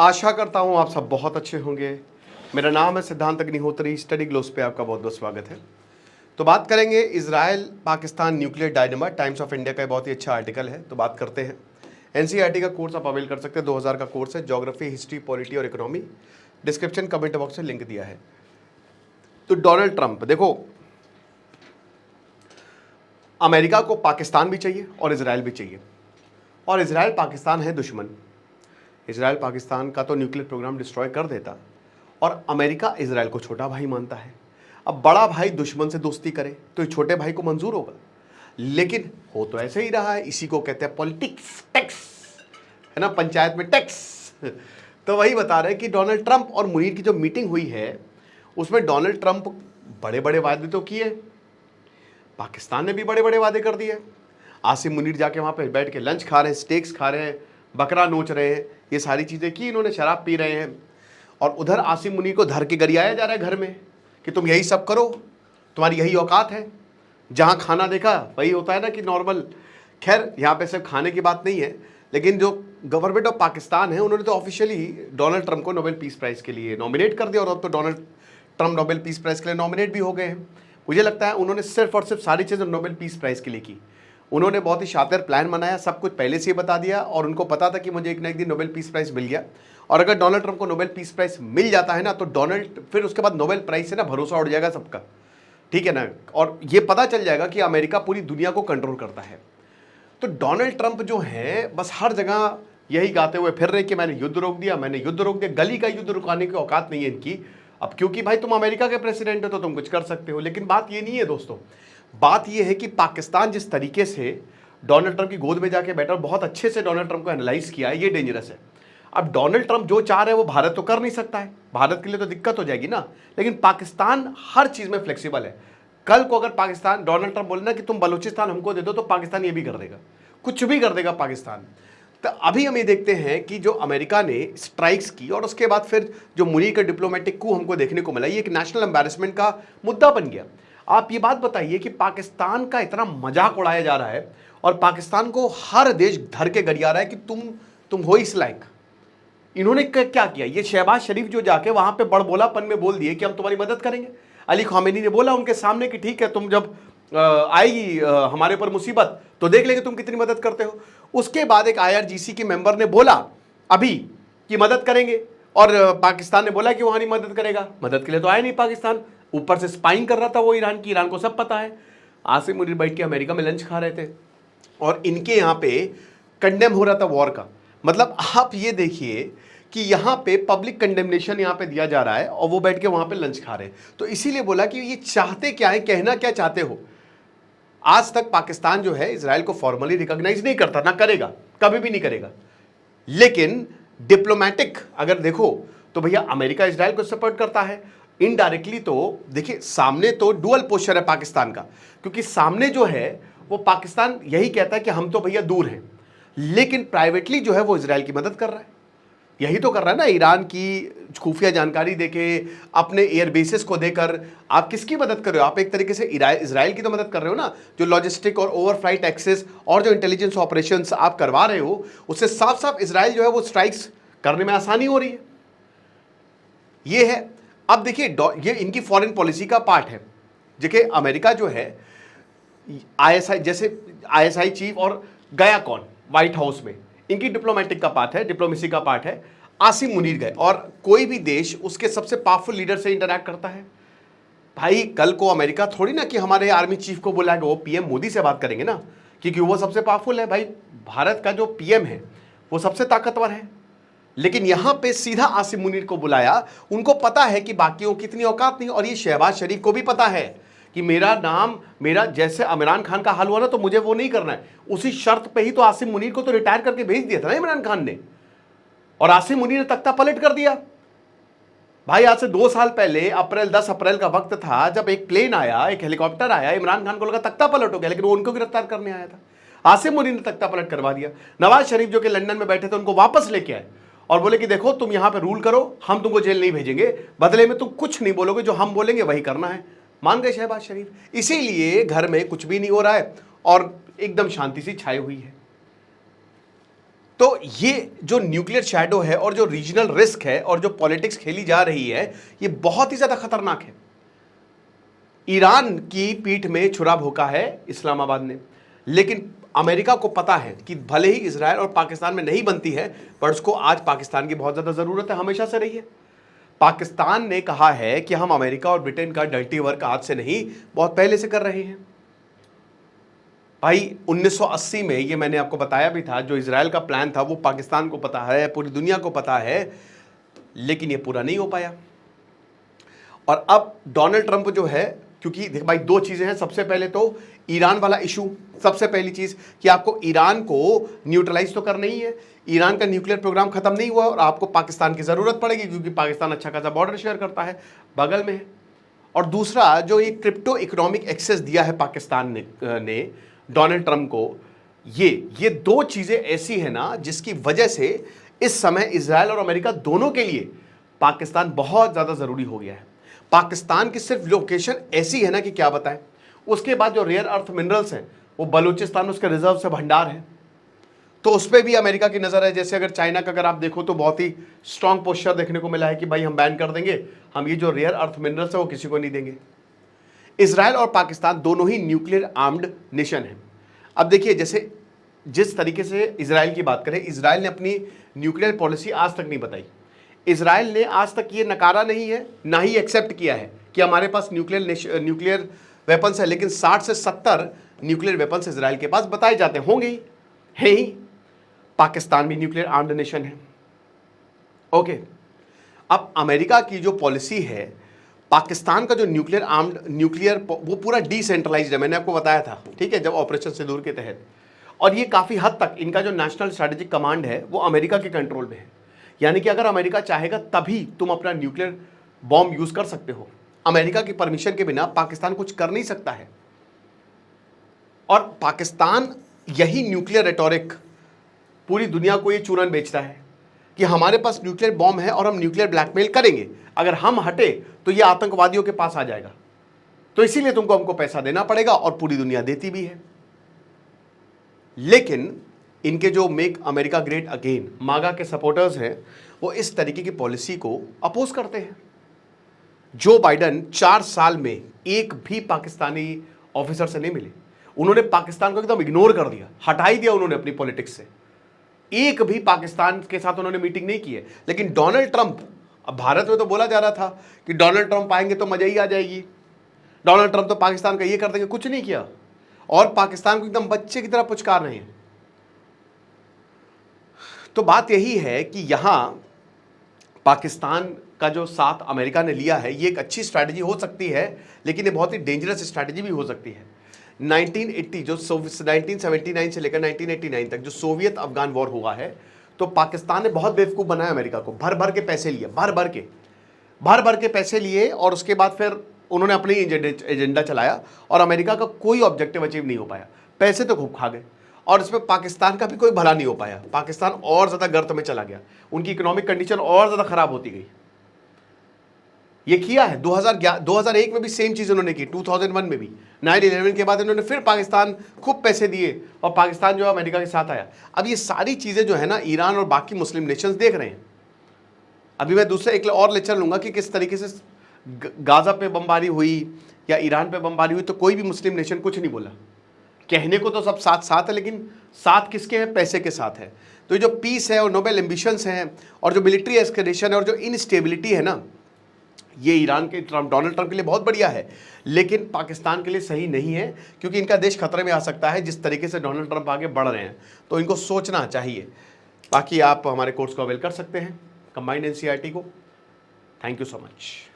आशा करता हूँ आप सब बहुत अच्छे होंगे। मेरा नाम है सिद्धांत अग्निहोत्री। स्टडी ग्लोस पे आपका बहुत बहुत स्वागत है। तो बात करेंगे Israel Pakistan nuclear Dyneema. Times of India का बहुत ही अच्छा आर्टिकल है, तो बात करते हैं। एनसीईआरटी का कोर्स आप अवेल कर सकते हैं, 2000 का कोर्स है। ज्योग्राफी, हिस्ट्री, पॉलिटी और इकोनॉमी। डिस्क्रिप्शन कमेंट बॉक्स में लिंक दिया है। तो डोनाल्ड ट्रंप, देखो, अमेरिका को पाकिस्तान भी चाहिए और इसराइल भी चाहिए, और इसराइल पाकिस्तान है दुश्मन। इसराइल पाकिस्तान का तो न्यूक्लियर प्रोग्राम डिस्ट्रॉय कर देता, और अमेरिका इसराइल को छोटा भाई मानता है। अब बड़ा भाई दुश्मन से दोस्ती करे तो ये छोटे भाई को मंजूर होगा, लेकिन हो तो ऐसे ही रहा है। इसी को कहते हैं पॉलिटिक्स, टैक्स, है ना, पंचायत में टैक्स। तो वही बता रहे हैं कि डोनाल्ड ट्रंप और मुनीर की जो मीटिंग हुई है उसमें डोनाल्ड ट्रंप बड़े बड़े वादे तो किए, पाकिस्तान ने भी बड़े बड़े वादे कर दिए। आसिम मुनीर जाके वहाँ पे बैठ के लंच खा रहे हैं, स्टेक्स खा रहे हैं, बकरा नोच रहे हैं, ये सारी चीज़ें की इन्होंने, शराब पी रहे हैं। और उधर आसिम मुनीर को धर के गरियाया जा रहा है घर में कि तुम यही सब करो, तुम्हारी यही औकात है। जहाँ खाना देखा वही होता है ना कि नॉर्मल। खैर यहाँ पे सिर्फ खाने की बात नहीं है, लेकिन जो गवर्नमेंट ऑफ पाकिस्तान है उन्होंने तो ऑफिशियली डोनाल्ड ट्रंप को नोबेल पीस प्राइज़ के लिए नॉमिनेट कर दिया, और अब तो Donald Trump Nobel peace prize के लिए नॉमिनेट भी हो गए हैं। मुझे लगता है उन्होंने सिर्फ और सिर्फ सारी चीज़ें नोबेल पीस प्राइज़ के लिए की। उन्होंने बहुत ही शातिर प्लान बनाया, सब कुछ पहले से ही बता दिया, और उनको पता था कि मुझे एक ना एक दिन नोबेल पीस प्राइज़ मिल गया। और अगर डोनाल्ड ट्रंप को नोबेल पीस प्राइज़ मिल जाता है ना, तो डोनाल्ड फिर उसके बाद नोबेल प्राइज़ से ना भरोसा उड़ जाएगा सबका, ठीक है ना। और ये पता चल जाएगा कि अमेरिका पूरी दुनिया को कंट्रोल करता है। तो डोनाल्ड ट्रंप जो है बस हर जगह यही गाते हुए फिर रहे कि मैंने युद्ध रोक दिया, मैंने युद्ध रोक दिया। गली का युद्ध रुकाने की औकात नहीं है इनकी। अब क्योंकि भाई तुम अमेरिका के प्रेसिडेंट हो तो तुम कुछ कर सकते हो, लेकिन बात ये नहीं है दोस्तों। बात ये है कि पाकिस्तान जिस तरीके से डोनाल्ड ट्रंप की गोद में जाके बैठा और बहुत अच्छे से डोनाल्ड ट्रंप को एनालाइज किया है, ये डेंजरस है। अब डोनाल्ड ट्रंप जो चाह रहे हैं वो भारत तो कर नहीं सकता है, भारत के लिए तो दिक्कत हो जाएगी ना। लेकिन पाकिस्तान हर चीज में फ्लेक्सिबल है। कल को अगर पाकिस्तान, डोनाल्ड ट्रंप बोले ना कि तुम बलूचिस्तान हमको दे दो, तो पाकिस्तान ये भी कर देगा, कुछ भी कर देगा पाकिस्तान। तो अभी हम ये देखते हैं कि जो अमेरिका ने स्ट्राइक्स की और उसके बाद फिर जो मुनीर का डिप्लोमेटिक कू हमको देखने को मिला, ये एक नेशनल एम्बैरेसमेंट का मुद्दा बन गया। आप ये बात बताइए कि पाकिस्तान का इतना मजाक उड़ाया जा रहा है और पाकिस्तान को हर देश धर के गरिया रहा है कि तुम हो इस लायक। इन्होंने क्या किया? ये शहबाज शरीफ जो जाके वहां पे बड़बोलापन में बोल दिए कि हम तुम्हारी मदद करेंगे। अली खामेनी ने बोला उनके सामने कि ठीक है, तुम जब आएगी हमारे ऊपर मुसीबत तो देख लेंगे तुम कितनी मदद करते हो। उसके बाद एक आईआरजीसी के मेंबर ने बोला अभी कि मदद करेंगे, और पाकिस्तान ने बोला कि वहां नहीं मदद करेगा। मदद के लिए तो आया नहीं पाकिस्तान, ऊपर से स्पाइंग कर रहा था वो ईरान की। ईरान को सब पता है। आसिम मुनीर बैठ के अमेरिका में लंच खा रहे थे और इनके यहाँ पे कंडेम हो रहा था वॉर का। मतलब आप ये देखिए कि यहाँ पे पब्लिक कंडेमनेशन यहाँ पे दिया जा रहा है और वो बैठ के वहां पे लंच खा रहे हैं। तो इसीलिए बोला कि ये चाहते क्या है, कहना क्या चाहते हो। आज तक पाकिस्तान जो है इजराइल को फॉर्मली रिकॉग्नाइज नहीं करता, ना करेगा, कभी भी नहीं करेगा। लेकिन डिप्लोमेटिक अगर देखो तो भैया अमेरिका इजराइल को सपोर्ट करता है इनडायरेक्टली। तो देखिए सामने तो डुअल पोस्चर है पाकिस्तान का, क्योंकि सामने जो है वो पाकिस्तान यही कहता है कि हम तो भैया दूर हैं, लेकिन प्राइवेटली जो है वो इजराइल की मदद कर रहा है। यही तो कर रहा है ना, ईरान की खुफिया जानकारी देके, अपने एयर बेसिस को देकर। आप किसकी मदद कर रहे हो? आप एक तरीके से इजराइल की तो मदद कर रहे हो ना। जो लॉजिस्टिक और ओवरफ्लाइट एक्सेस और जो इंटेलिजेंस ऑपरेशंस आप करवा रहे हो, उससे साफ साफ इजराइल जो है वो स्ट्राइक्स करने में आसानी हो रही है। ये है। अब देखिए ये इनकी फॉरेन पॉलिसी का पार्ट है। देखिए अमेरिका जो है आईएसआई, जैसे आईएसआई चीफ और गया कौन व्हाइट हाउस में, इनकी डिप्लोमेटिक का पार्ट है, डिप्लोमेसी का पार्ट है। आसिम मुनीर गए, और कोई भी देश उसके सबसे पावरफुल लीडर से इंटरैक्ट करता है। भाई कल को अमेरिका थोड़ी ना कि हमारे आर्मी चीफ को बुलाएगा, वो पीएम मोदी से बात करेंगे ना, क्योंकि वो सबसे पावरफुल है। भाई भारत का जो पीएम है वो सबसे ताकतवर है। लेकिन यहां पे सीधा आसिम मुनीर को बुलाया। उनको पता है कि बाकियों की इतनी औकात नहीं, और ये शहबाज शरीफ को भी पता है कि मेरा नाम, मेरा जैसे इमरान खान का हाल हुआ ना, तो मुझे वो नहीं करना है। उसी शर्त पे ही तो आसिम मुनीर को तो रिटायर करके भेज दिया था ना इमरान खान ने, और आसिम मुनीर ने तख्ता पलट कर दिया। भाई आज से 2 साल पहले 10 अप्रैल का वक्त था जब एक प्लेन आया, एक हेलीकॉप्टर आया, इमरान खान को लगा तख्ता पलट हो गया, लेकिन वो उनको गिरफ्तार करने आया था। आसिम मुनीर ने तख्ता पलट करवा दिया। नवाज शरीफ जो कि लंदन में बैठे थे उनको वापस लेके आए और बोले कि देखो तुम यहां पे रूल करो, हम तुमको जेल नहीं भेजेंगे, बदले में तुम कुछ नहीं बोलोगे, जो हम बोलेंगे वही करना है। मान गए शहबाज शरीफ। इसीलिए घर में कुछ भी नहीं हो रहा है और एकदम शांति सी छाई हुई है। तो ये जो न्यूक्लियर शैडो है और जो रीजनल रिस्क है और जो पॉलिटिक्स खेली जा रही है, ये बहुत ही ज्यादा खतरनाक है। ईरान की पीठ में छुरा भोंका है इस्लामाबाद ने, लेकिन अमेरिका को पता है कि भले ही इजराइल और पाकिस्तान में नहीं बनती है, पर उसको आज पाकिस्तान की बहुत ज्यादा जरूरत है, हमेशा से रही है। पाकिस्तान ने कहा है कि हम अमेरिका और ब्रिटेन का डर्टी वर्क आज से नहीं, बहुत पहले से कर रहे हैं। भाई 1980 में, ये मैंने आपको बताया भी था, जो इजराइल का प्लान था वो पाकिस्तान को पता है, पूरी दुनिया को पता है, लेकिन ये पूरा नहीं हो पाया। और अब डोनाल्ड ट्रंप जो है, क्योंकि देख भाई दो चीजें हैं, सबसे पहले तो ईरान वाला इशू, सबसे पहली चीज कि आपको ईरान को न्यूट्रलाइज तो करना ही है, ईरान का न्यूक्लियर प्रोग्राम खत्म नहीं हुआ और आपको पाकिस्तान की जरूरत पड़ेगी, क्योंकि पाकिस्तान अच्छा खासा बॉर्डर शेयर करता है, बगल में है। और दूसरा, जो ये क्रिप्टो इकोनॉमिक एक्सेस दिया है पाकिस्तान ने डोनाल्ड ट्रंप को, ये दो चीजें ऐसी है ना जिसकी वजह से इस समय इजराइल और अमेरिका दोनों के लिए पाकिस्तान बहुत ज्यादा जरूरी हो गया है। पाकिस्तान की सिर्फ लोकेशन ऐसी है ना कि क्या बताएं। उसके बाद जो रेयर अर्थ मिनरल्स हैं वो बलूचिस्तान उसके रिजर्व से भंडार है, तो उस पर भी अमेरिका की नजर है। जैसे अगर चाइना का अगर आप देखो तो बहुत ही स्ट्रांग पोस्चर देखने को मिला है कि भाई हम बैन कर देंगे, हम ये जो रेयर अर्थ मिनरल्स है वो किसी को नहीं देंगे। इजराइल और पाकिस्तान दोनों ही न्यूक्लियर आर्म्ड नेशन हैं। अब देखिए, जैसे जिस तरीके से इजराइल की बात करें, इजराइल ने अपनी न्यूक्लियर पॉलिसी आज तक नहीं बताई। इजराइल ने आज तक ये नकारा नहीं है, ना ही एक्सेप्ट किया है कि हमारे पास न्यूक्लियर वेपन्स है, लेकिन 60 से 70 न्यूक्लियर वेपन्स इजराइल के पास बताए जाते होंगे ही, है ही। पाकिस्तान भी न्यूक्लियर आर्म्ड नेशन है। ओके, अब अमेरिका की जो पॉलिसी है, पाकिस्तान का जो न्यूक्लियर वो पूरा डिसेंट्रलाइज्ड है, मैंने आपको बताया था, ठीक है, जब ऑपरेशन सिंदूर के तहत। और ये काफी हद तक इनका जो नेशनल स्ट्रेटेजिक कमांड है वो अमेरिका के कंट्रोल में है। यानी कि अगर अमेरिका चाहेगा तभी तुम अपना न्यूक्लियर बॉम्ब यूज कर सकते हो। अमेरिका की परमिशन के बिना पाकिस्तान कुछ कर नहीं सकता है। और पाकिस्तान यही न्यूक्लियर रेटोरिक पूरी दुनिया को ये चूरन बेचता है कि हमारे पास न्यूक्लियर बॉम्ब है और हम न्यूक्लियर ब्लैकमेल करेंगे, अगर हम हटे तो ये आतंकवादियों के पास आ जाएगा, तो इसीलिए तुमको हमको पैसा देना पड़ेगा, और पूरी दुनिया देती भी है। लेकिन इनके जो मेक अमेरिका ग्रेट अगेन मागा के सपोर्टर्स हैं, वो इस तरीके की पॉलिसी को अपोज करते हैं। जो बाइडन 4 साल में एक भी पाकिस्तानी ऑफिसर से नहीं मिले, उन्होंने पाकिस्तान को एकदम इग्नोर कर दिया, हटा ही दिया उन्होंने अपनी पॉलिटिक्स से। एक भी पाकिस्तान के साथ उन्होंने मीटिंग नहीं की है। लेकिन डोनाल्ड ट्रंप, अब भारत में तो बोला जा रहा था कि डोनाल्ड ट्रंप आएंगे तो मजा ही आ जाएगी, डोनाल्ड ट्रंप तो पाकिस्तान का ये कर देंगे, कुछ नहीं किया और पाकिस्तान को एकदम बच्चे की तरह पुचकार रहे हैं। तो बात यही है कि यहां पाकिस्तान का जो साथ अमेरिका ने लिया है, ये एक अच्छी स्ट्रैटेजी हो सकती है, लेकिन ये बहुत ही डेंजरस स्ट्रैटेजी भी हो सकती है। 1979 से लेकर 1989 तक जो सोवियत अफगान वॉर हुआ है, तो पाकिस्तान ने बहुत बेवकूफ़ बनाया अमेरिका को, भर भर के पैसे लिए, भर भर के पैसे लिए, और उसके बाद फिर उन्होंने अपनी एजेंडा चलाया और अमेरिका का कोई ऑब्जेक्टिव अचीव नहीं हो पाया। पैसे तो खूब खा गए और इसमें पाकिस्तान का भी कोई भला नहीं हो पाया। पाकिस्तान और ज़्यादा गर्त में चला गया, उनकी इकोनॉमिक कंडीशन और ज़्यादा खराब होती गई। ये किया है 2001 में भी सेम चीज़ उन्होंने की, 2001 में भी, 9/11 के बाद इन्होंने फिर पाकिस्तान खूब पैसे दिए और पाकिस्तान जो है अमेरिका के साथ आया। अब ये सारी चीज़ें जो है ना, ईरान और बाकी मुस्लिम नेशंस देख रहे हैं। अभी मैं दूसरा एक और लेक्चर लूंगा कि किस तरीके से गाजा पे बमबारी हुई या ईरान पे बमबारी हुई, तो कोई भी मुस्लिम नेशन कुछ नहीं बोला। कहने को तो सब साथ साथ है, लेकिन साथ किसके हैं? पैसे के साथ है। तो ये जो पीस है और नोबेल एम्बिशंस हैं और जो मिलिट्री एस्केलेशन है और जो इनस्टेबिलिटी है ना, ये ईरान के डोनाल्ड ट्रंप के लिए बहुत बढ़िया है, लेकिन पाकिस्तान के लिए सही नहीं है, क्योंकि इनका देश खतरे में आ सकता है जिस तरीके से डोनाल्ड ट्रंप आगे बढ़ रहे हैं। तो इनको सोचना चाहिए। बाकी आप हमारे कोर्स को अवेल कर सकते हैं, कंबाइंड एनसीईआरटी को। Thank you so much.